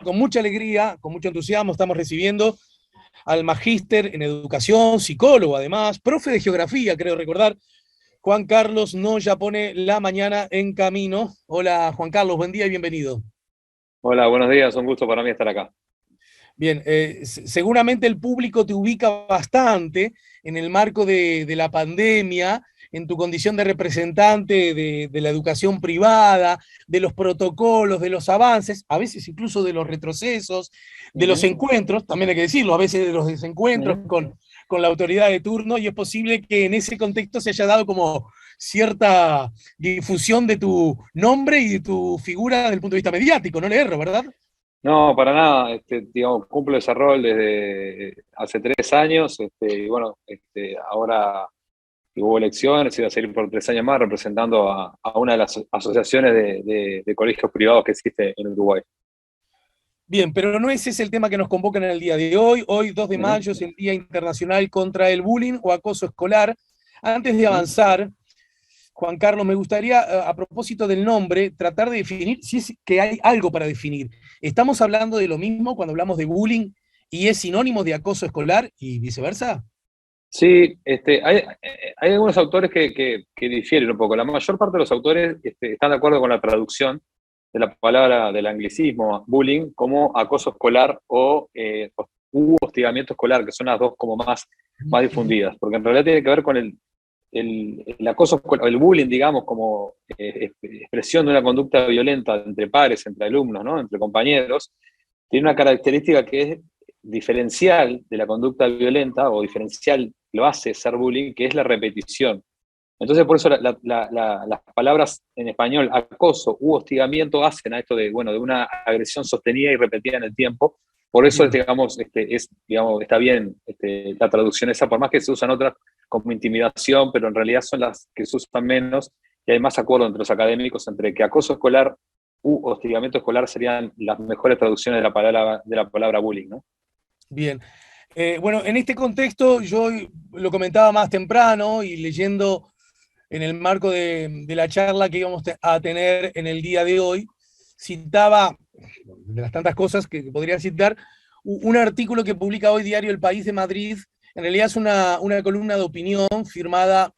con mucha alegría, con mucho entusiasmo, estamos recibiendo al magíster en educación, psicólogo además, profe de geografía, creo recordar, Juan Carlos Noya pone la mañana en camino. Hola Juan Carlos, buen día y bienvenido. Hola, buenos días, un gusto para mí estar acá. Bien, seguramente el público te ubica bastante en el marco de la pandemia, en tu condición de representante de la educación privada, de los protocolos, de los avances, a veces incluso de los retrocesos, de los Ujú, encuentros, también hay que decirlo, a veces de los desencuentros ujú. con la autoridad de turno, y es posible que en ese contexto se haya dado como cierta difusión de tu nombre y de tu figura desde el punto de vista mediático, no le erro, ¿verdad? No, para nada, digamos, cumplo ese rol desde hace 3 años, y bueno, ahora que hubo elecciones y voy a seguir por 3 años más representando a una de las asociaciones de colegios privados que existe en Uruguay. Bien, pero no ese es el tema que nos convoca en el día de hoy. Hoy, 2 de Ujú, mayo, es el Día Internacional contra el Bullying o Acoso Escolar. Antes de ujú. avanzar, Juan Carlos, me gustaría, a propósito del nombre, tratar de definir si es que hay algo para definir. ¿Estamos hablando de lo mismo cuando hablamos de bullying y es sinónimo de acoso escolar y viceversa? Sí, hay algunos autores que difieren un poco. La mayor parte de los autores están de acuerdo con la traducción de la palabra del anglicismo bullying como acoso escolar u hostigamiento escolar, que son las dos como más difundidas, porque en realidad tiene que ver con el acoso escolar, el bullying, digamos, como expresión de una conducta violenta entre pares, entre alumnos, ¿no? Entre compañeros, tiene una característica que es diferencial de la conducta violenta o diferencial lo hace ser bullying, que es la repetición. Entonces, por eso las palabras en español, acoso u hostigamiento, hacen a esto de, bueno, de una agresión sostenida y repetida en el tiempo. Por eso, Bien. digamos, está bien la traducción esa, por más que se usan otras como intimidación, pero en realidad son las que se usan menos, y hay más acuerdo entre los académicos entre que acoso escolar u hostigamiento escolar serían las mejores traducciones de la palabra bullying, ¿no? Bien. Bueno, en este contexto yo lo comentaba más temprano y leyendo en el marco de la charla que íbamos a tener en el día de hoy, citaba, de las tantas cosas que podría citar, un artículo que publica hoy Diario El País de Madrid. En realidad es una columna de opinión firmada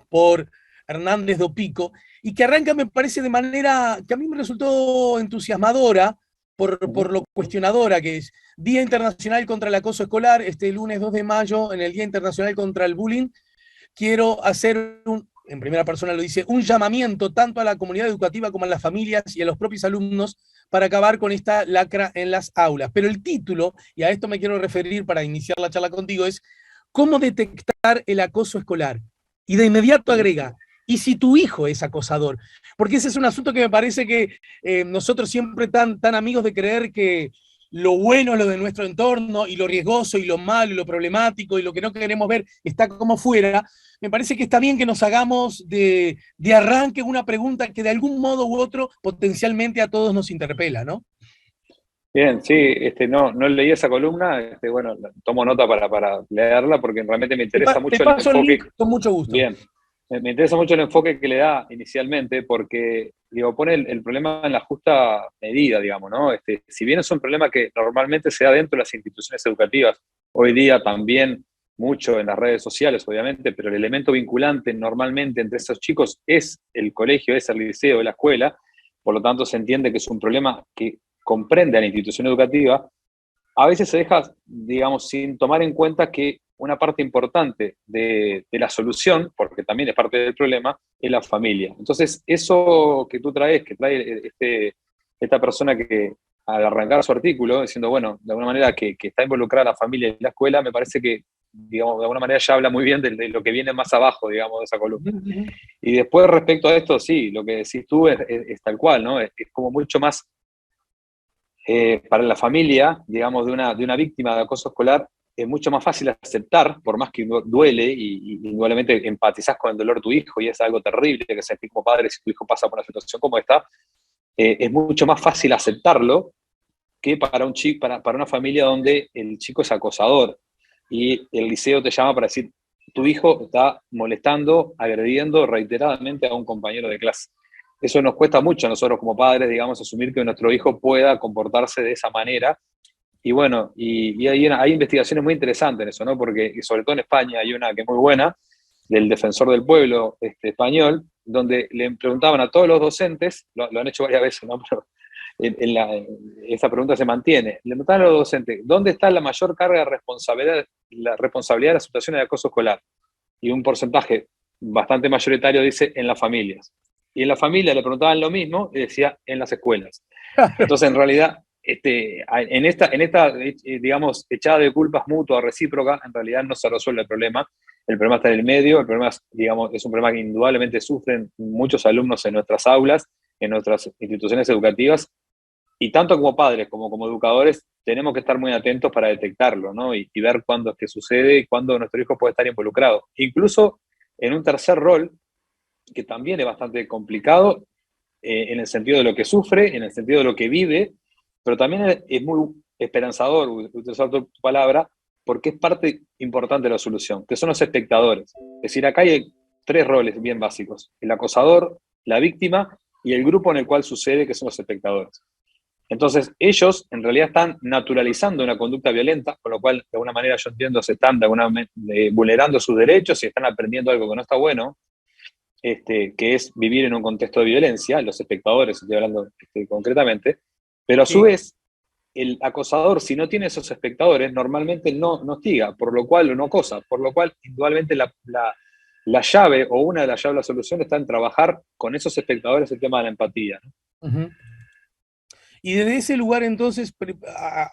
por Hernández Dopico, y que arranca, me parece, de manera que a mí me resultó entusiasmadora por Ujú. lo cuestionadora que es. Día Internacional contra el Acoso Escolar, este lunes 2 de mayo, en el Día Internacional contra el Bullying, quiero hacer en primera persona lo dice, un llamamiento tanto a la comunidad educativa como a las familias y a los propios alumnos para acabar con esta lacra en las aulas. Pero el título, y a esto me quiero referir para iniciar la charla contigo, es ¿cómo detectar el acoso escolar? Y de inmediato agrega, ¿y si tu hijo es acosador? Porque ese es un asunto que me parece que nosotros siempre tan amigos de creer que lo bueno es lo de nuestro entorno y lo riesgoso y lo malo y lo problemático y lo que no queremos ver está como fuera. Me parece que está bien que nos hagamos de arranque una pregunta que de algún modo u otro potencialmente a todos nos interpela, ¿no? Bien, sí, no leí esa columna, bueno, tomo nota para leerla porque realmente me interesa Te mucho el paso el link enfoque. con mucho gusto. Bien, me interesa mucho el enfoque que le da inicialmente porque, digo, pone el problema en la justa medida, digamos, ¿no? Si bien es un problema que normalmente se da dentro de las instituciones educativas, hoy día también mucho en las redes sociales, obviamente, pero el elemento vinculante normalmente entre esos chicos es el colegio, es el liceo, es la escuela, por lo tanto se entiende que es un problema que comprende a la institución educativa. A veces se deja, digamos, sin tomar en cuenta que una parte importante de la solución, porque también es parte del problema, es la familia. Entonces, eso que tú traes, que trae esta persona que al arrancar su artículo, diciendo, bueno, de alguna manera que está involucrada la familia y la escuela, me parece que, digamos, de alguna manera ya habla muy bien de lo que viene más abajo, digamos, de esa columna. Y después, respecto a esto, sí, lo que decís tú es tal cual, ¿no? Es como mucho más para la familia, digamos, de una víctima de acoso escolar, es mucho más fácil aceptar, por más que duele y indudablemente empatizás con el dolor de tu hijo y es algo terrible que sentís como padre si tu hijo pasa por una situación como esta, es mucho más fácil aceptarlo que para un chico, para una familia donde el chico es acosador y el liceo te llama para decir, tu hijo está molestando, agrediendo reiteradamente a un compañero de clase. eso nos cuesta mucho a nosotros como padres, digamos, asumir que nuestro hijo pueda comportarse de esa manera. Y bueno, y hay investigaciones muy interesantes en eso, ¿no? Porque, y sobre todo en España, hay una que es muy buena, del Defensor del Pueblo español, donde le preguntaban a todos los docentes, lo han hecho varias veces, ¿no? Pero esa pregunta se mantiene. Le preguntaban a los docentes, ¿dónde está la mayor carga de responsabilidad de la situación de acoso escolar? Y un porcentaje bastante mayoritario dice en las familias. Y en la familia le preguntaban lo mismo y decía en las escuelas. Entonces, en realidad, en esta, digamos, echada de culpas mutua, recíproca, en realidad no se resuelve el problema. El problema está en el medio, el problema es, digamos, es un problema que indudablemente sufren muchos alumnos en nuestras aulas, en nuestras instituciones educativas, y tanto como padres como educadores tenemos que estar muy atentos para detectarlo, ¿no? Y ver cuándo es que sucede y cuándo nuestro hijo puede estar involucrado. Incluso en un tercer rol, que también es bastante complicado, en el sentido de lo que sufre, en el sentido de lo que vive, pero también es muy esperanzador, utilizar tu palabra, porque es parte importante de la solución, que son los espectadores. Es decir, acá hay tres roles bien básicos: el acosador, la víctima y el grupo en el cual sucede, que son los espectadores. Entonces, ellos en realidad están naturalizando una conducta violenta, con lo cual, de alguna manera, yo entiendo, se están vulnerando sus derechos y están aprendiendo algo que no está bueno, que es vivir en un contexto de violencia, los espectadores, estoy hablando concretamente, pero a su Sí. vez, el acosador, si no tiene esos espectadores, normalmente no hostiga, por lo cual no acosa, por lo cual, indudablemente, la llave o una de las llaves de la solución está en trabajar con esos espectadores el tema de la empatía, ¿no? Ujú. Y desde ese lugar, entonces,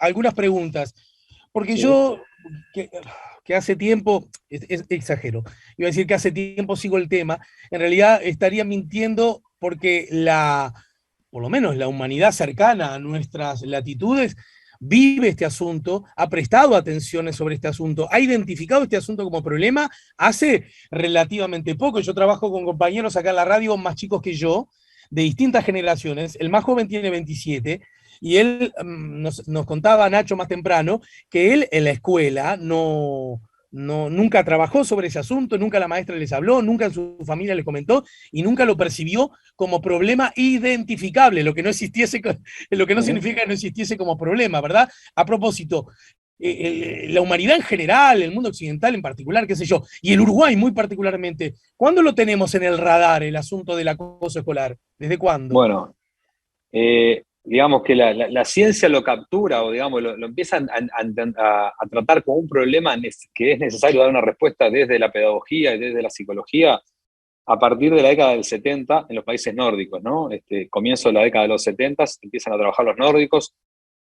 algunas preguntas. Porque Sí. yo, que, que hace tiempo, exagero, iba a decir que hace tiempo sigo el tema, en realidad estaría mintiendo porque por lo menos la humanidad cercana a nuestras latitudes, vive este asunto, ha prestado atenciones sobre este asunto, ha identificado este asunto como problema hace relativamente poco. Yo trabajo con compañeros acá en la radio más chicos que yo, de distintas generaciones. El más joven tiene 27 y él nos contaba, Nacho, más temprano, que él en la escuela nunca trabajó sobre ese asunto, nunca la maestra les habló, nunca en su familia les comentó y nunca lo percibió como problema identificable, lo que no existiese, lo que no Uh-huh. significa que no existiese como problema, ¿verdad? A propósito, la humanidad en general, el mundo occidental en particular, qué sé yo, y el Uruguay muy particularmente, ¿cuándo lo tenemos en el radar el asunto del acoso escolar? ¿Desde cuándo? Bueno, digamos que la ciencia lo captura o digamos lo empieza a tratar como un problema que es necesario dar una respuesta desde la pedagogía y desde la psicología a partir de la década del 70 en los países nórdicos, ¿no? Comienzo de la década de los 70 empiezan a trabajar los nórdicos,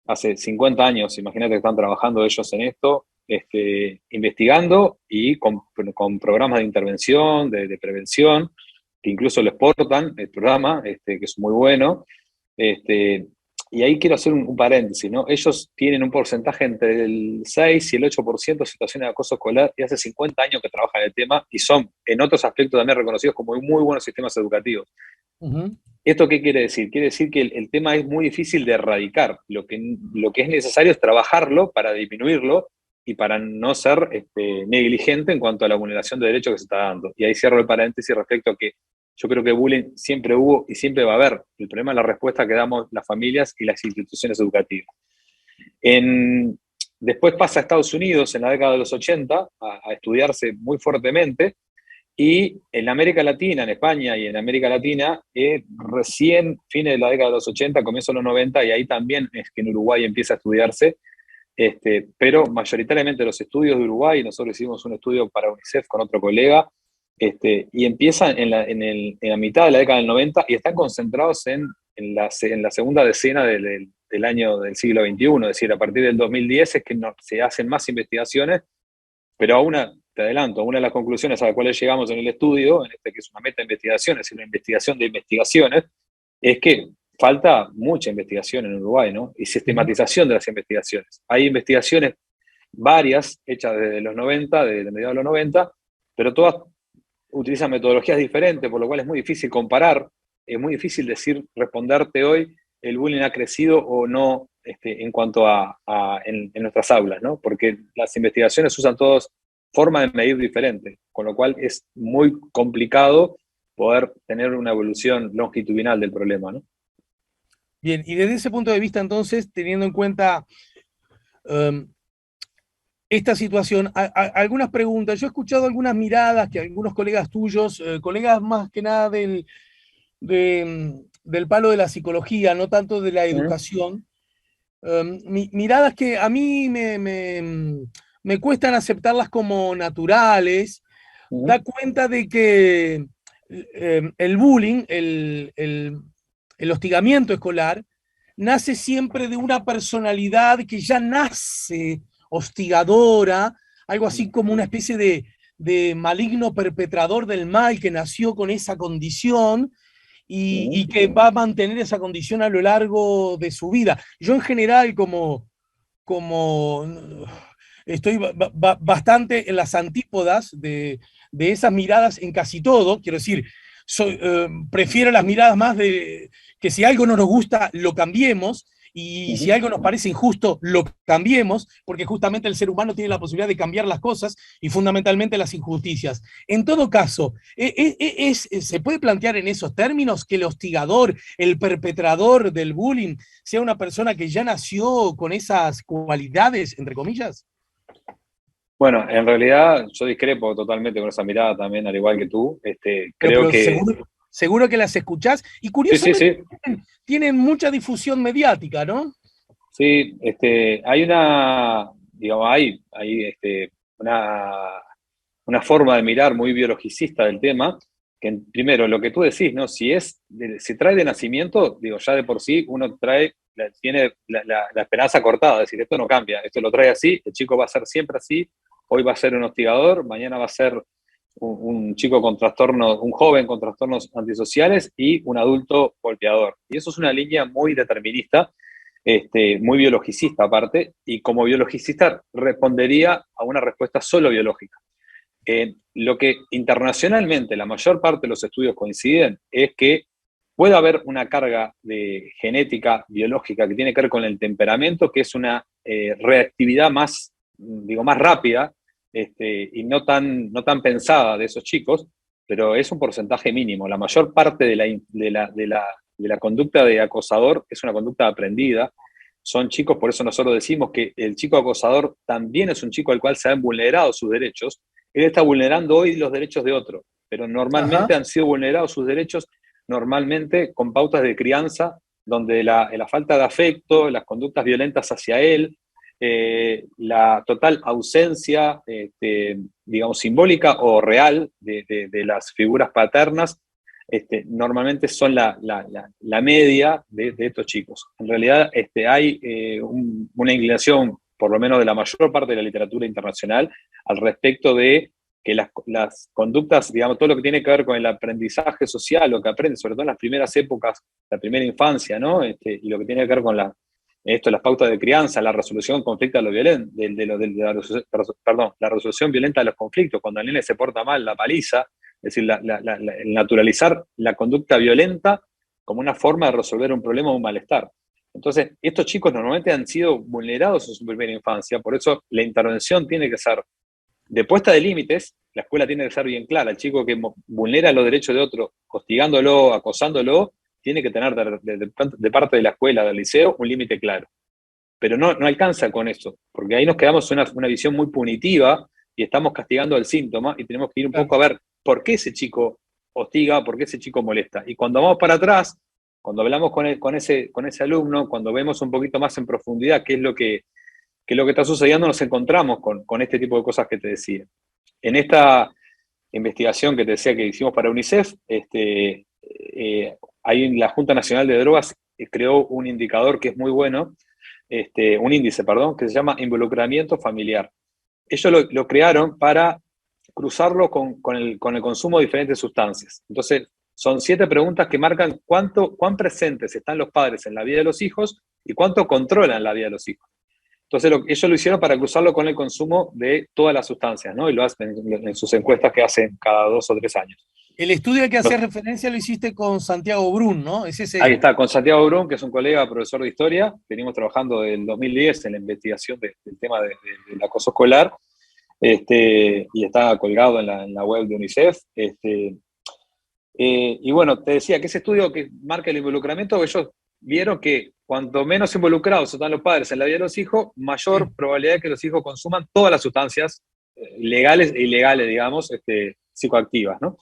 hace 50 años, imagínate que están trabajando ellos en esto, investigando y con programas de intervención, de prevención, que incluso lo exportan, el programa, que es muy bueno. Este, y ahí quiero hacer un paréntesis, ¿no? Ellos tienen un porcentaje entre el 6 y el 8% de situaciones de acoso escolar y hace 50 años que trabajan en el tema y son en otros aspectos también reconocidos como muy buenos sistemas educativos. Uh-huh. ¿Esto qué quiere decir? Quiere decir que el tema es muy difícil de erradicar. Lo que es necesario es trabajarlo para disminuirlo y para no ser negligente en cuanto a la vulneración de derechos que se está dando. Y ahí cierro el paréntesis respecto a que yo creo que bullying siempre hubo y siempre va a haber. El problema es la respuesta que damos las familias y las instituciones educativas. Después pasa a Estados Unidos en la década de los 80 a estudiarse muy fuertemente. Y en América Latina, en España y en América Latina, recién fines de la década de los 80, comienzo de los 90, y ahí también es que en Uruguay empieza a estudiarse, pero mayoritariamente los estudios de Uruguay, nosotros hicimos un estudio para UNICEF con otro colega, y empiezan en la mitad de la década del 90 y están concentrados en la segunda decena del año del siglo XXI, es decir, a partir del 2010 es que se hacen más investigaciones, pero te adelanto, una de las conclusiones a las cuales llegamos en el estudio, que es una meta-investigación, es una investigación de investigaciones, es que falta mucha investigación en Uruguay, ¿no? Y sistematización de las investigaciones. Hay investigaciones varias hechas desde los 90, desde mediados de los 90, pero todas utilizan metodologías diferentes, por lo cual es muy difícil comparar, es muy difícil responderte hoy el bullying ha crecido o no en cuanto en nuestras aulas, ¿no? Porque las investigaciones usan todas formas de medir diferentes, con lo cual es muy complicado poder tener una evolución longitudinal del problema, ¿no? Bien, y desde ese punto de vista, entonces, teniendo en cuenta esta situación, algunas preguntas. Yo he escuchado algunas miradas que algunos colegas tuyos, colegas más que nada del palo de la psicología, no tanto de la Ujú, educación, miradas que a mí me cuestan aceptarlas como naturales. Da ujú, cuenta de que el bullying, el hostigamiento escolar, nace siempre de una personalidad que ya nace hostigadora, algo así como una especie de maligno perpetrador del mal que nació con esa condición ujú. y que va a mantener esa condición a lo largo de su vida. Yo en general, como estoy bastante en las antípodas de esas miradas en casi todo, quiero decir, prefiero las miradas más de que si algo no nos gusta, lo cambiemos, y si Ujú. algo nos parece injusto, lo cambiemos, porque justamente el ser humano tiene la posibilidad de cambiar las cosas y fundamentalmente las injusticias. En todo caso, ¿se puede plantear en esos términos que el hostigador, el perpetrador del bullying, sea una persona que ya nació con esas cualidades, entre comillas? Bueno, en realidad yo discrepo totalmente con esa mirada también, al igual que tú. Creo Pero que seguro que las escuchás y sí, sí, curiosamente sí, tienen mucha difusión mediática, ¿no? sí. Hay una, digamos, una forma de mirar muy biologicista del tema, que primero, lo que tú decís, ¿no? Si trae de nacimiento, digo, ya de por sí uno tiene la esperanza cortada, es decir, esto no cambia, esto lo trae así, el chico va a ser siempre así, hoy va a ser un hostigador, mañana va a ser un chico con trastornos, un joven con trastornos antisociales y un adulto golpeador. Y eso es una línea muy determinista, muy biologicista aparte, y como biologicista respondería a una respuesta solo biológica. Lo que internacionalmente la mayor parte de los estudios coinciden es que puede haber una carga de genética biológica que tiene que ver con el temperamento, que es una reactividad más, digo, más rápida, y no tan pensada de esos chicos, pero es un porcentaje mínimo. La mayor parte de la conducta de acosador es una conducta aprendida. Son chicos, por eso nosotros decimos que el chico acosador también es un chico al cual se han vulnerado sus derechos. Él está vulnerando hoy los derechos de otro, pero normalmente Ajá. han sido vulnerados sus derechos, normalmente con pautas de crianza, donde la falta de afecto, las conductas violentas hacia él, la total ausencia, digamos, simbólica o real de las figuras paternas, normalmente son la media de estos chicos. En realidad hay una inclinación, por lo menos de la mayor parte de la literatura internacional, al respecto de que las conductas, digamos, todo lo que tiene que ver con el aprendizaje social, lo que aprende, sobre todo en las primeras épocas, la primera infancia, ¿no? Y lo que tiene que ver con las pautas de crianza, la resolución de conflictos, perdón, la resolución violenta de los conflictos, cuando el nene se porta mal, la paliza, es decir, el naturalizar la conducta violenta como una forma de resolver un problema o un malestar. Entonces, estos chicos normalmente han sido vulnerados en su primera infancia, por eso la intervención tiene que ser de puesta de límites. La escuela tiene que ser bien clara. El chico que vulnera los derechos de otro, hostigándolo, acosándolo, tiene que tener de parte de la escuela, del liceo, un límite claro. Pero no alcanza con eso, porque ahí nos quedamos en una visión muy punitiva y estamos castigando al síntoma y tenemos que ir un Claro. poco a ver por qué ese chico hostiga, por qué ese chico molesta. Y cuando vamos para atrás, cuando hablamos con ese alumno, cuando vemos un poquito más en profundidad qué es lo que está sucediendo, nos encontramos con este tipo de cosas que te decía. En esta investigación que te decía que hicimos para UNICEF, ahí la Junta Nacional de Drogas creó un indicador que es muy bueno, un índice, perdón, que se llama involucramiento familiar. Ellos lo crearon para cruzarlo con el consumo de diferentes sustancias. Entonces, son 7 preguntas que marcan cuán presentes están los padres en la vida de los hijos y cuánto controlan la vida de los hijos. Entonces, ellos lo hicieron para cruzarlo con el consumo de todas las sustancias, ¿no? Y lo hacen en sus encuestas que hacen cada 2 o 3 años. El estudio al que hacías Los- referencia lo hiciste con Santiago Brun, ¿no? Es Ahí ese. está, con Santiago Brun, que es un colega profesor de historia. Venimos trabajando desde el 2010 en la investigación del tema del acoso escolar, y está colgado en la web de UNICEF. Y bueno, te decía que ese estudio que marca el involucramiento, ellos vieron que cuanto menos involucrados están los padres en la vida de los hijos, mayor Sí. probabilidad de que los hijos consuman todas las sustancias legales e ilegales, digamos, psicoactivas, ¿no?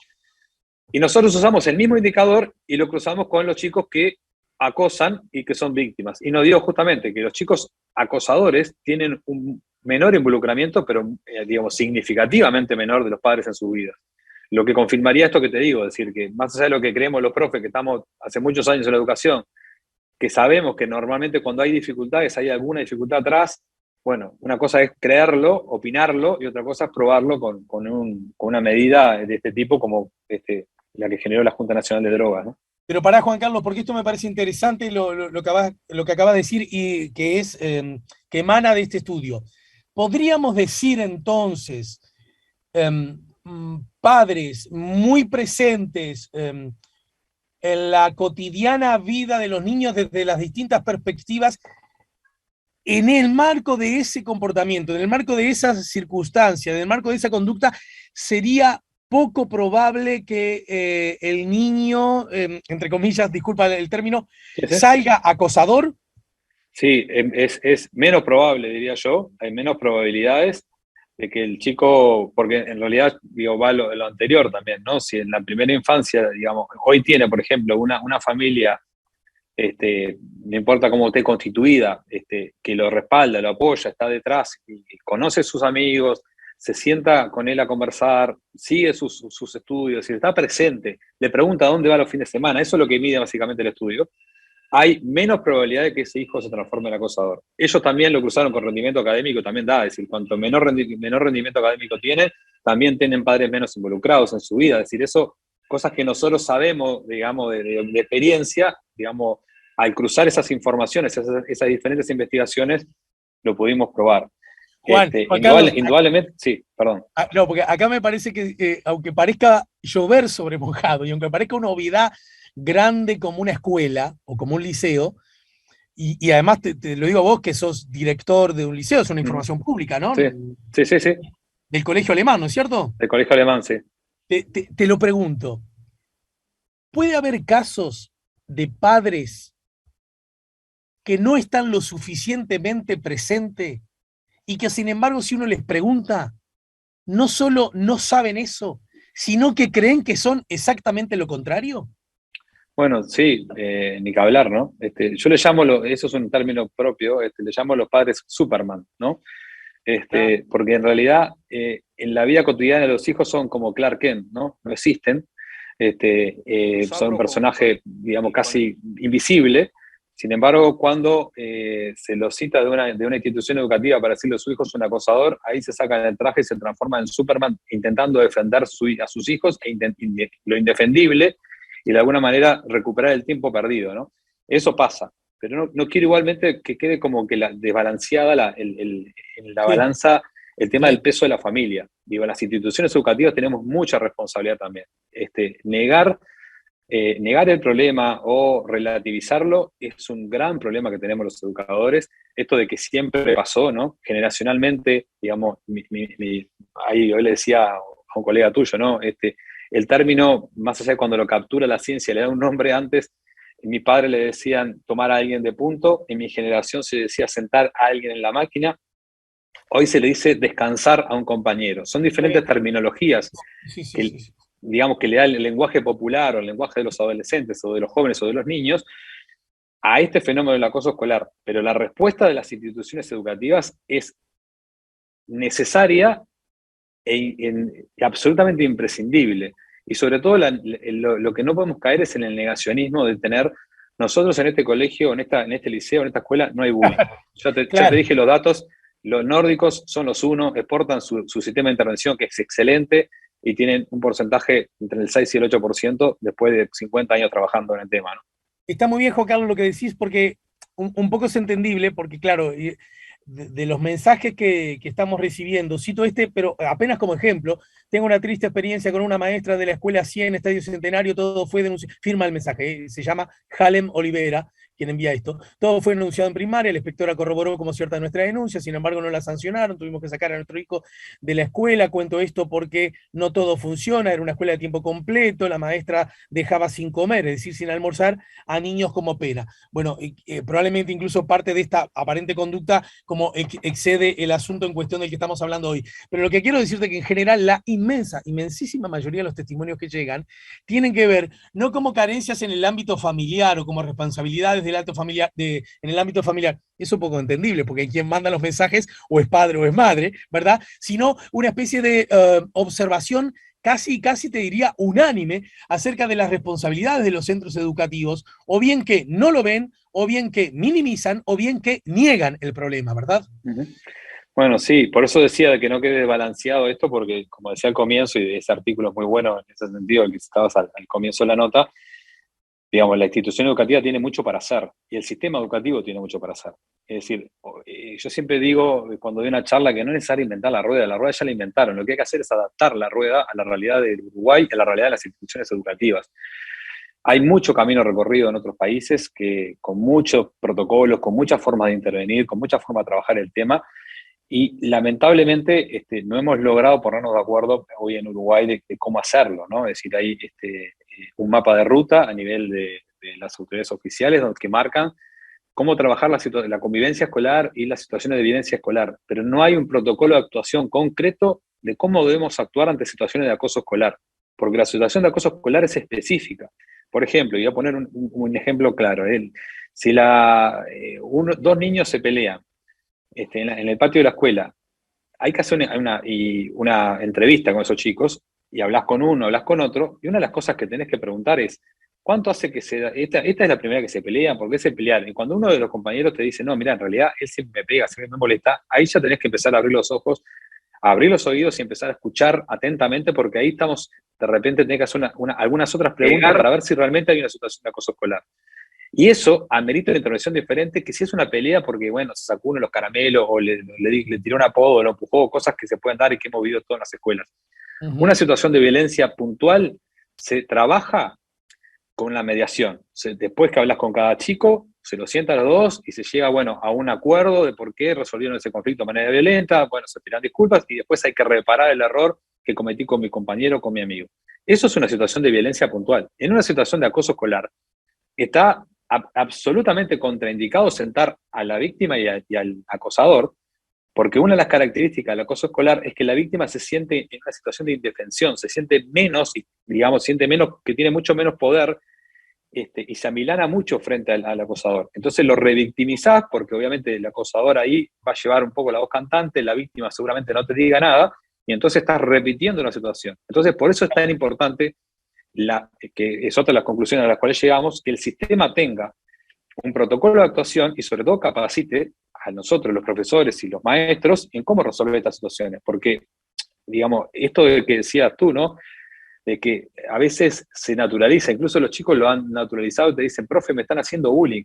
Y nosotros usamos el mismo indicador y lo cruzamos con los chicos que acosan y que son víctimas. Y nos dio justamente que los chicos acosadores tienen un menor involucramiento, pero digamos, significativamente menor de los padres en sus vidas. Lo que confirmaría esto que te digo, es decir, que más allá de lo que creemos los profes, que estamos hace muchos años en la educación, que sabemos que normalmente cuando hay dificultades, hay alguna dificultad atrás, bueno, una cosa es creerlo, opinarlo, y otra cosa es probarlo con una medida de este tipo como la que generó la Junta Nacional de Drogas, ¿no? Pero pará, Juan Carlos, porque esto me parece interesante lo que acabas de decir y que es que emana de este estudio. ¿Podríamos decir entonces, padres muy presentes en la cotidiana vida de los niños desde las distintas perspectivas, en el marco de ese comportamiento, en el marco de esas circunstancias, en el marco de esa conducta, sería poco probable que el niño, entre comillas, disculpa el término, ¿Sí, sí? salga acosador? Sí, es menos probable, diría yo, hay menos probabilidades de que el chico, porque en realidad, digo, va lo anterior también, ¿no? Si en la primera infancia, digamos, hoy tiene, por ejemplo, una familia, no importa cómo esté constituida, que lo respalda, lo apoya, está detrás, y conoce a sus amigos, se sienta con él a conversar, sigue sus estudios, y está presente, le pregunta dónde va los fines de semana, eso es lo que mide básicamente el estudio, hay menos probabilidad de que ese hijo se transforme en acosador. Ellos también lo cruzaron con rendimiento académico, también da, es decir, cuanto menor rendimiento académico tienen, también tienen padres menos involucrados en su vida, es decir, eso, cosas que nosotros sabemos, digamos, de experiencia, digamos, al cruzar esas informaciones, esas diferentes investigaciones, lo pudimos probar. Juan Carlos, Indudablemente, sí, perdón. no, porque acá me parece que, aunque parezca llover sobre mojado y aunque parezca una obviedad grande como una escuela o como un liceo, y además te lo digo a vos que sos director de un liceo, es una información pública, ¿no? Sí, sí, sí, sí. Del colegio alemán, ¿no es cierto? El colegio alemán, sí. Te lo pregunto, ¿puede haber casos de padres que no están lo suficientemente presentes y que sin embargo si uno les pregunta, no solo no saben eso, sino que creen que son exactamente lo contrario? Bueno, sí, ni que hablar, ¿no? Yo le llamo, eso es un término propio, le llamo los padres Superman, ¿no? Ah, Porque en realidad en la vida cotidiana los hijos son como Clark Kent, ¿no? No existen, son un personaje, digamos, casi invisible. Sin embargo, cuando se los cita de una institución educativa para decirle a su hijo es un acosador, ahí se sacan el traje y se transforma en Superman intentando defender a sus hijos lo indefendible y de alguna manera recuperar el tiempo perdido, ¿no? Eso pasa, pero no quiero igualmente que quede como que desbalanceada en la sí, balanza el tema del sí. peso de la familia. Digo, las instituciones educativas tenemos mucha responsabilidad también. Negar el problema o relativizarlo es un gran problema que tenemos los educadores. Esto de que siempre pasó, ¿no? Generacionalmente, digamos, ahí yo le decía a un colega tuyo, ¿no? El término, más allá de cuando lo captura la ciencia, le da un nombre antes. Mi padre le decían tomar a alguien de punto, en mi generación se decía sentar a alguien en la máquina, hoy se le dice descansar a un compañero. Son diferentes terminologías Sí, sí, que, sí, sí. digamos, que le da el lenguaje popular o el lenguaje de los adolescentes o de los jóvenes o de los niños a este fenómeno del acoso escolar. Pero la respuesta de las instituciones educativas es necesaria y absolutamente imprescindible. Y sobre todo lo que no podemos caer es en el negacionismo de tener, nosotros en este colegio, en este liceo, en esta escuela, no hay bullying. Ya te Claro. dije los datos, los nórdicos son los unos, exportan su sistema de intervención que es excelente y tienen un porcentaje entre el 6 y el 8% después de 50 años trabajando en el tema, ¿no? Está muy bien, Juan Carlos, lo que decís, porque un poco es entendible, porque claro, de los mensajes que estamos recibiendo, cito pero apenas como ejemplo, tengo una triste experiencia con una maestra de la escuela 100, Estadio Centenario, todo fue denunciado, firma el mensaje, se llama Halem Olivera, quien envía esto. Todo fue denunciado en primaria, la inspectora corroboró como cierta nuestra denuncia, sin embargo no la sancionaron, tuvimos que sacar a nuestro hijo de la escuela. Cuento esto porque no todo funciona, era una escuela de tiempo completo, la maestra dejaba sin comer, es decir, sin almorzar, a niños como pera. Bueno, probablemente incluso parte de esta aparente conducta como excede el asunto en cuestión del que estamos hablando hoy. Pero lo que quiero decirte es que en general la inmensísima mayoría de los testimonios que llegan tienen que ver no como carencias en el ámbito familiar o como responsabilidades del alto familiar, en el ámbito familiar, eso es poco entendible, porque quien manda los mensajes o es padre o es madre, ¿verdad? Sino una especie de observación casi te diría unánime acerca de las responsabilidades de los centros educativos, o bien que no lo ven, o bien que minimizan, o bien que niegan el problema, ¿verdad? Uh-huh. Bueno, sí, por eso decía que no quede balanceado esto, porque como decía al comienzo, y ese artículo es muy bueno en ese sentido, el que estabas al comienzo de la nota, digamos, la institución educativa tiene mucho para hacer y el sistema educativo tiene mucho para hacer. Es decir, yo siempre digo cuando doy una charla que no es necesario inventar la rueda ya la inventaron, lo que hay que hacer es adaptar la rueda a la realidad del Uruguay, a la realidad de las instituciones educativas. Hay mucho camino recorrido en otros países que con muchos protocolos, con muchas formas de intervenir, con muchas formas de trabajar el tema, y lamentablemente no hemos logrado ponernos de acuerdo hoy en Uruguay de cómo hacerlo, ¿no? Es decir, hay un mapa de ruta a nivel de las autoridades oficiales que marcan cómo trabajar la convivencia escolar y las situaciones de violencia escolar, pero no hay un protocolo de actuación concreto de cómo debemos actuar ante situaciones de acoso escolar, porque la situación de acoso escolar es específica. Por ejemplo, y voy a poner un ejemplo claro, si dos niños se pelean en el patio de la escuela, hay que hacer una entrevista con esos chicos y hablas con uno, hablas con otro, y una de las cosas que tenés que preguntar es, ¿cuánto hace que se da? Esta es la primera que se pelean, ¿por qué se pelean? Y cuando uno de los compañeros te dice, no, mira, en realidad él siempre me pega, siempre me molesta, ahí ya tenés que empezar a abrir los ojos, a abrir los oídos y empezar a escuchar atentamente, porque ahí estamos, de repente tenés que hacer algunas otras preguntas para ver si realmente hay una situación de acoso escolar. Y eso amerita una intervención diferente que si es una pelea porque, bueno, se sacó uno de los caramelos o le tiró un apodo, lo empujó, cosas que se pueden dar y que hemos vivido todas en las escuelas. Una situación de violencia puntual se trabaja con la mediación. Después que hablas con cada chico, se lo sientan los dos y se llega, bueno, a un acuerdo de por qué resolvieron ese conflicto de manera violenta, bueno, se tiran disculpas y después hay que reparar el error que cometí con mi compañero, con mi amigo. Eso es una situación de violencia puntual. En una situación de acoso escolar, está absolutamente contraindicado sentar a la víctima y al acosador, porque una de las características del acoso escolar es que la víctima se siente en una situación de indefensión, se siente menos, siente menos, que tiene mucho menos poder, y se amilana mucho frente al acosador. Entonces lo revictimizás, porque obviamente el acosador ahí va a llevar un poco la voz cantante, la víctima seguramente no te diga nada, y entonces estás repitiendo una situación. Entonces por eso es tan importante, que es otra de las conclusiones a las cuales llegamos, que el sistema tenga un protocolo de actuación y sobre todo capacite a nosotros, los profesores y los maestros, en cómo resolver estas situaciones. Porque, digamos, esto de que decías tú, ¿no? De que a veces se naturaliza, incluso los chicos lo han naturalizado y te dicen, profe, me están haciendo bullying.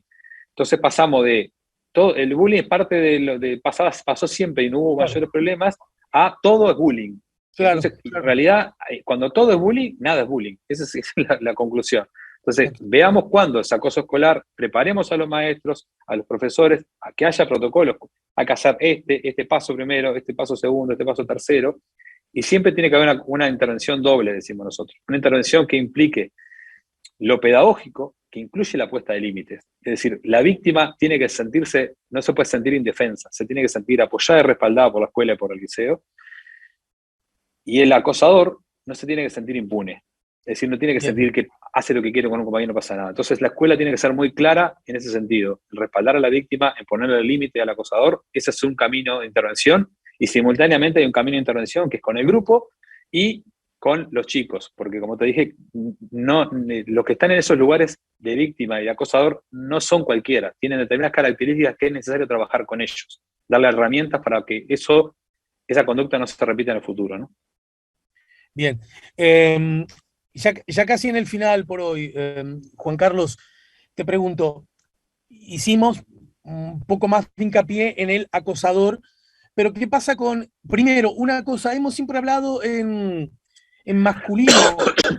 Entonces pasamos de, todo, el bullying es parte de lo de pasó siempre y no hubo mayores problemas, a todo es bullying. Claro, Entonces, en realidad, cuando todo es bullying, nada es bullying. Esa es la conclusión. Entonces, veamos cuándo es acoso escolar, preparemos a los maestros, a los profesores, a que haya protocolos. Hay que hacer este paso primero, este paso segundo, este paso tercero, y siempre tiene que haber una intervención doble, decimos nosotros. Una intervención que implique lo pedagógico, que incluye la puesta de límites. Es decir, la víctima tiene que sentirse, no se puede sentir indefensa, se tiene que sentir apoyada y respaldada por la escuela y por el liceo, y el acosador no se tiene que sentir impune. Es decir, no tiene que sentir que hace lo que quiere con un compañero y no pasa nada. Entonces la escuela tiene que ser muy clara en ese sentido. El respaldar a la víctima, en ponerle el límite al acosador, ese es un camino de intervención. Y simultáneamente hay un camino de intervención que es con el grupo y con los chicos. Porque como te dije, los que están en esos lugares de víctima y de acosador no son cualquiera. Tienen determinadas características que es necesario trabajar con ellos. Darle herramientas para que esa conducta no se repita en el futuro, ¿no? Bien. Ya casi en el final por hoy, Juan Carlos, te pregunto, hicimos un poco más de hincapié en el acosador, pero ¿qué pasa con, primero, una cosa, hemos siempre hablado en masculino,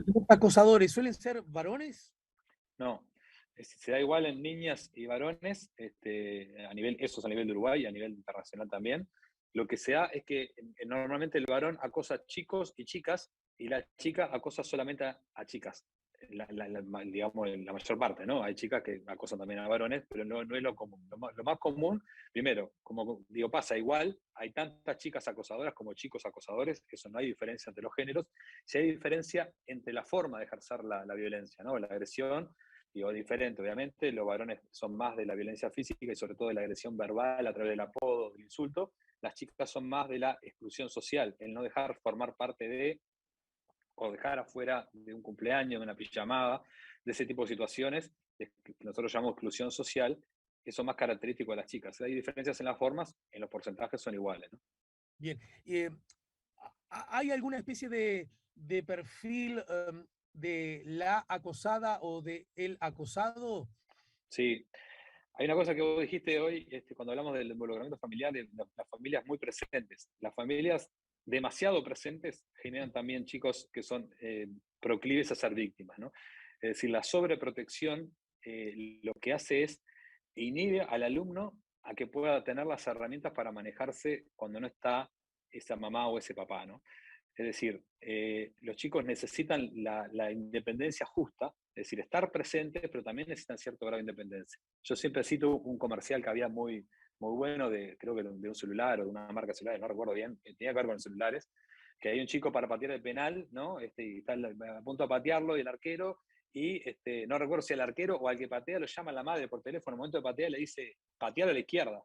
los acosadores, ¿suelen ser varones? No, Se da igual en niñas y varones, eso es a nivel de Uruguay y a nivel internacional también. Lo que se da es que normalmente el varón acosa a chicos y chicas y la chica acosa solamente a chicas. Digamos, la mayor parte, ¿no? Hay chicas que acosan también a varones, pero no es lo común. Lo más común, primero, como digo, pasa igual, hay tantas chicas acosadoras como chicos acosadores, eso no hay diferencia entre los géneros, sí hay diferencia entre la forma de ejercer la violencia, ¿no? La agresión, digo, diferente, obviamente, los varones son más de la violencia física y sobre todo de la agresión verbal a través del apodo, del insulto, las chicas son más de la exclusión social, el no dejar formar parte de o dejar afuera de un cumpleaños, de una pijamada, de ese tipo de situaciones que nosotros llamamos exclusión social, eso es más característico de las chicas. Hay diferencias en las formas, en los porcentajes son iguales, ¿no? Bien. ¿Hay alguna especie de perfil de la acosada o de el acosado? Sí, hay una cosa que vos dijiste hoy, cuando hablamos del involucramiento familiar, de las familias muy presentes. Las familias demasiado presentes generan también chicos que son proclives a ser víctimas, ¿no? Es decir, la sobreprotección lo que hace es inhibe al alumno a que pueda tener las herramientas para manejarse cuando no está esa mamá o ese papá, ¿no? Es decir, los chicos necesitan la independencia justa, es decir, estar presentes, pero también necesitan cierto grado de independencia. Yo siempre cito un comercial que había muy bueno, creo que de un celular o de una marca de celulares, no recuerdo bien, que tenía que ver con los celulares, que hay un chico para patear el penal, ¿no? Y está a punto de patearlo y el arquero, y no recuerdo si al arquero o al que patea lo llama la madre por teléfono, en el momento de patear le dice, patear a la izquierda.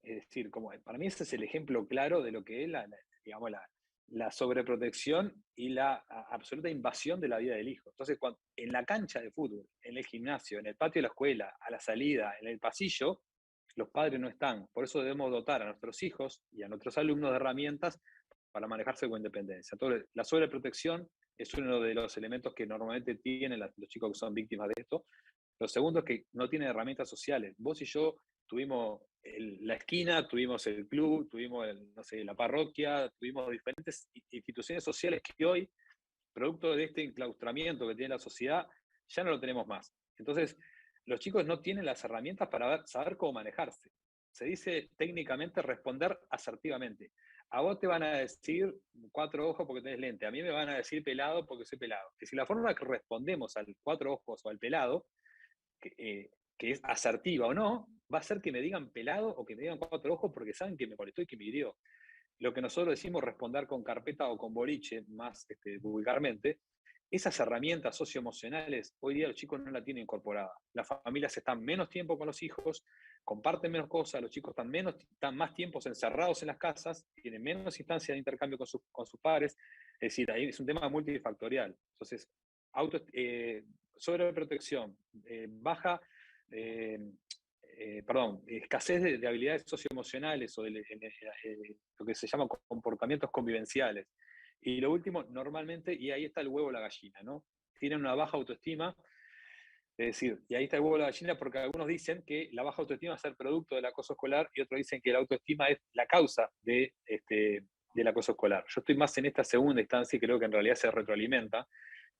Es decir, para mí ese es el ejemplo claro de lo que es digamos, la sobreprotección y la absoluta invasión de la vida del hijo. Entonces, en la cancha de fútbol, en el gimnasio, en el patio de la escuela, a la salida, en el pasillo, los padres no están. Por eso debemos dotar a nuestros hijos y a nuestros alumnos de herramientas para manejarse con independencia. Entonces, la sobreprotección es uno de los elementos que normalmente tienen los chicos que son víctimas de esto. Lo segundo es que no tienen herramientas sociales. Vos y yo tuvimos la esquina, tuvimos el club, tuvimos no sé, la parroquia, tuvimos diferentes instituciones sociales que hoy, producto de este enclaustramiento que tiene la sociedad, ya no lo tenemos más. Entonces, los chicos no tienen las herramientas para saber cómo manejarse. Se dice técnicamente responder asertivamente. A vos te van a decir 4 ojos porque tenés lente, a mí me van a decir pelado porque soy pelado. Que si la forma que respondemos al 4 ojos o al pelado que es asertiva o no, va a ser que me digan pelado o que me digan 4 ojos porque saben que me molestó y que me hirió. Lo que nosotros decimos responder con carpeta o con boliche, más vulgarmente, esas herramientas socioemocionales hoy día los chicos no la tienen incorporada. Las familias están menos tiempo con los hijos, comparten menos cosas, los chicos están más tiempos encerrados en las casas, tienen menos instancias de intercambio con sus padres. Es decir, ahí es un tema multifactorial. Entonces, sobreprotección, escasez de habilidades socioemocionales o de lo que se llama comportamientos convivenciales. Y lo último, normalmente, y ahí está el huevo o la gallina, ¿no? Tienen una baja autoestima, es decir, y ahí está el huevo o la gallina porque algunos dicen que la baja autoestima es el producto del acoso escolar y otros dicen que la autoestima es la causa del acoso escolar. Yo estoy más en esta segunda instancia y creo que en realidad se retroalimenta,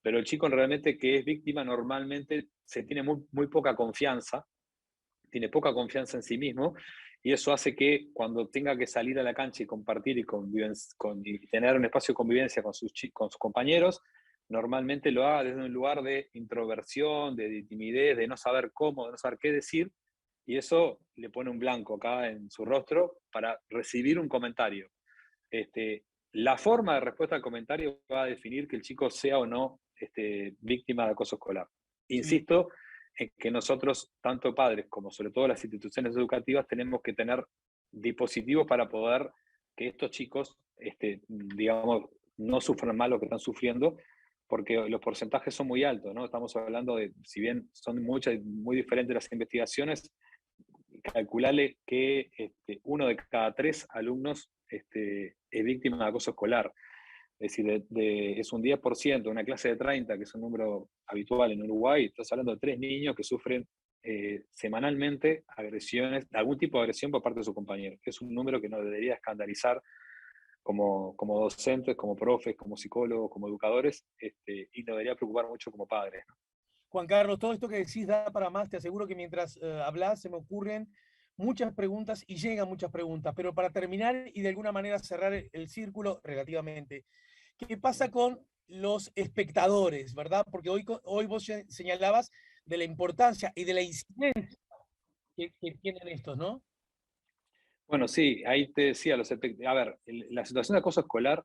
pero el chico realmente que es víctima normalmente se tiene muy poca confianza, tiene poca confianza en sí mismo, y eso hace que cuando tenga que salir a la cancha y compartir y tener un espacio de convivencia con sus compañeros, normalmente lo haga desde un lugar de introversión, de timidez, de no saber cómo, de no saber qué decir, y eso le pone un blanco acá en su rostro para recibir un comentario. La forma de respuesta al comentario va a definir que el chico sea o no víctima de acoso escolar. Sí. Insisto en que nosotros, tanto padres como sobre todo las instituciones educativas, tenemos que tener dispositivos para poder que estos chicos, digamos, no sufran más lo que están sufriendo, porque los porcentajes son muy altos, ¿no? Estamos hablando de, si bien son muy diferentes las investigaciones, calcularle que 1 de cada 3 alumnos es víctima de acoso escolar. Es decir, es un 10% de una clase de 30, que es un número habitual en Uruguay. Estás hablando de 3 niños que sufren semanalmente agresiones, algún tipo de agresión por parte de sus compañeros, que es un número que nos debería escandalizar como docentes, como profes, como psicólogos, como educadores, y nos debería preocupar mucho como padres, ¿no? Juan Carlos, todo esto que decís da para más. Te aseguro que mientras hablas se me ocurren muchas preguntas y llegan muchas preguntas. Pero para terminar y de alguna manera cerrar el círculo relativamente, ¿qué pasa con los espectadores, verdad? Porque hoy vos señalabas de la importancia y de la incidencia que tienen estos, ¿no? Bueno, sí, ahí te decía, a ver, la situación de acoso escolar,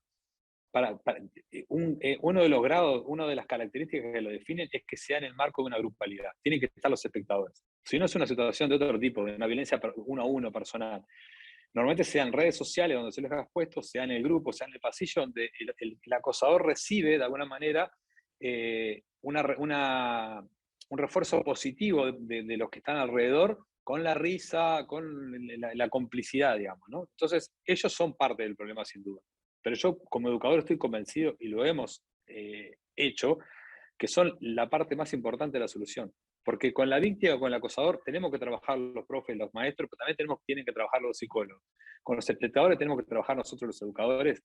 uno de los grados, una de las características que lo definen es que sea en el marco de una grupalidad. Tienen que estar los espectadores. Si no es una situación de otro tipo, de una violencia uno a uno personal, normalmente sea en redes sociales donde se les ha expuesto, sea en el grupo, sea en el pasillo, donde el acosador recibe de alguna manera un refuerzo positivo de los que están alrededor con la risa, con la complicidad, digamos, ¿no? Entonces, ellos son parte del problema sin duda. Pero yo como educador estoy convencido, y lo hemos hecho, que son la parte más importante de la solución. Porque con la víctima o con el acosador tenemos que trabajar los profes, los maestros, pero también tienen que trabajar los psicólogos. Con los espectadores tenemos que trabajar nosotros los educadores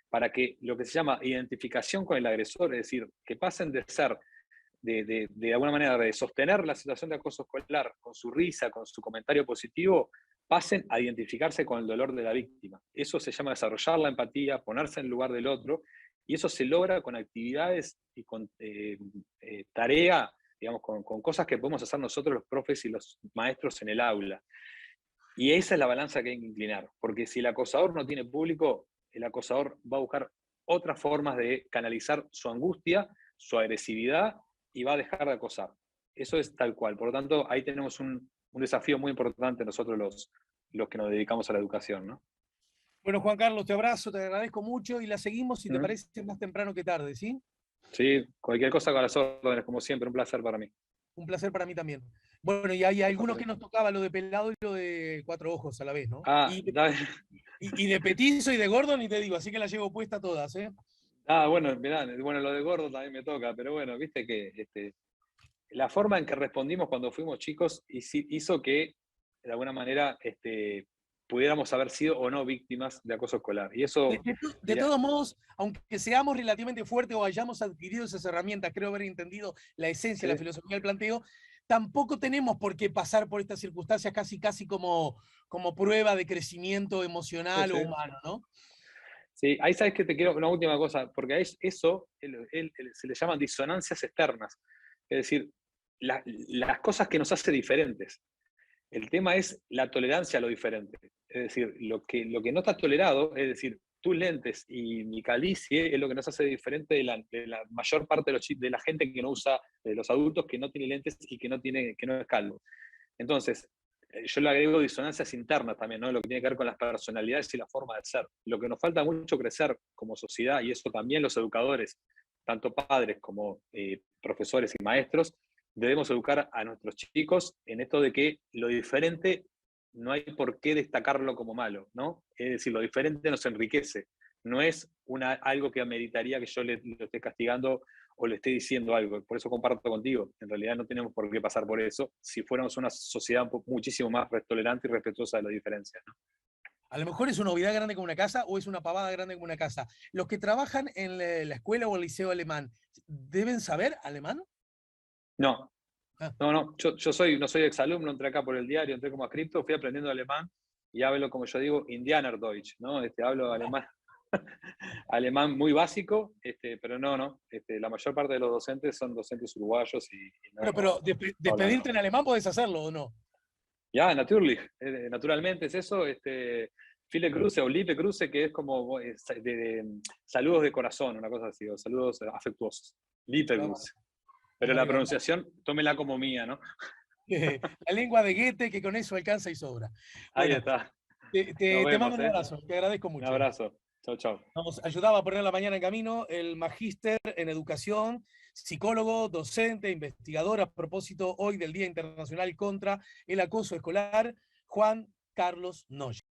para que lo que se llama identificación con el agresor, es decir, que pasen de ser, de alguna manera, de sostener la situación de acoso escolar con su risa, con su comentario positivo, pasen a identificarse con el dolor de la víctima. Eso se llama desarrollar la empatía, ponerse en el lugar del otro, y eso se logra con actividades y con tarea, digamos, con cosas que podemos hacer nosotros los profes y los maestros en el aula. Y esa es la balanza que hay que inclinar, porque si el acosador no tiene público, el acosador va a buscar otras formas de canalizar su angustia, su agresividad, y va a dejar de acosar. Eso es tal cual. Por lo tanto, ahí tenemos un desafío muy importante nosotros los que nos dedicamos a la educación, ¿no? Bueno, Juan Carlos, te abrazo, te agradezco mucho y la seguimos, si te parece, más temprano que tarde, ¿sí? Sí, cualquier cosa con las órdenes, como siempre, un placer para mí. Un placer para mí también. Bueno, y hay algunos que nos tocaba lo de pelado y lo de cuatro ojos a la vez, ¿no? Ah, Y de petizo y de gordo ni te digo, así que las llevo puesta todas, ¿eh? bueno, mirá, bueno, lo de gordo también me toca, pero bueno, viste que la forma en que respondimos cuando fuimos chicos hizo que, de alguna manera, pudiéramos haber sido o no víctimas de acoso escolar. Y eso, De todos modos, aunque seamos relativamente fuertes o hayamos adquirido esas herramientas, creo haber entendido la esencia, la filosofía del planteo, tampoco tenemos por qué pasar por estas circunstancias casi como prueba de crecimiento emocional o humano, ¿no? Sí, ahí sabes que te quiero una última cosa, porque a eso se le llaman disonancias externas. Es decir, las cosas que nos hace diferentes. El tema es la tolerancia a lo diferente. Es decir, lo que no está tolerado, es decir, tus lentes y mi calicie es lo que nos hace diferente de la mayor parte de la gente que no usa, de los adultos que no tiene lentes y que no es calvo. Entonces, yo le agrego disonancias internas también, ¿no? Lo que tiene que ver con las personalidades y la forma de ser. Lo que nos falta mucho crecer como sociedad, y eso también los educadores, tanto padres como profesores y maestros, debemos educar a nuestros chicos en esto de que lo diferente no hay por qué destacarlo como malo, ¿no? Es decir, lo diferente nos enriquece. No es algo que ameritaría que yo lo esté castigando o le esté diciendo algo. Por eso comparto contigo. En realidad no tenemos por qué pasar por eso si fuéramos una sociedad muchísimo más tolerante y respetuosa de las diferencias, ¿no? A lo mejor es una novedad grande como una casa o es una pavada grande como una casa. Los que trabajan en la escuela o el liceo alemán, ¿deben saber alemán? No, Ah. no. Yo no soy exalumno, entré acá por el diario, entré como adscripto, fui aprendiendo alemán y hablo, como yo digo, Indianerdeutsch, ¿no? Hablo alemán. Alemán muy básico, pero no. La mayor parte de los docentes son docentes uruguayos y no, Pero despedirte en alemán podés hacerlo o no. Ya, natürlich, naturalmente es eso. Viele Grüße o Liebe Grüße, que es como saludos de corazón, una cosa así, o saludos afectuosos. Liebe Grüße. Pero la pronunciación, tómela como mía, ¿no? La lengua de Goethe, que con eso alcanza y sobra. Ahí Bueno, está. te mando un abrazo, te agradezco mucho. Un abrazo. Chau. Nos ayudaba a poner la mañana en camino el magíster en educación, psicólogo, docente, investigador, a propósito hoy del Día Internacional contra el Acoso Escolar, Juan Carlos Noya.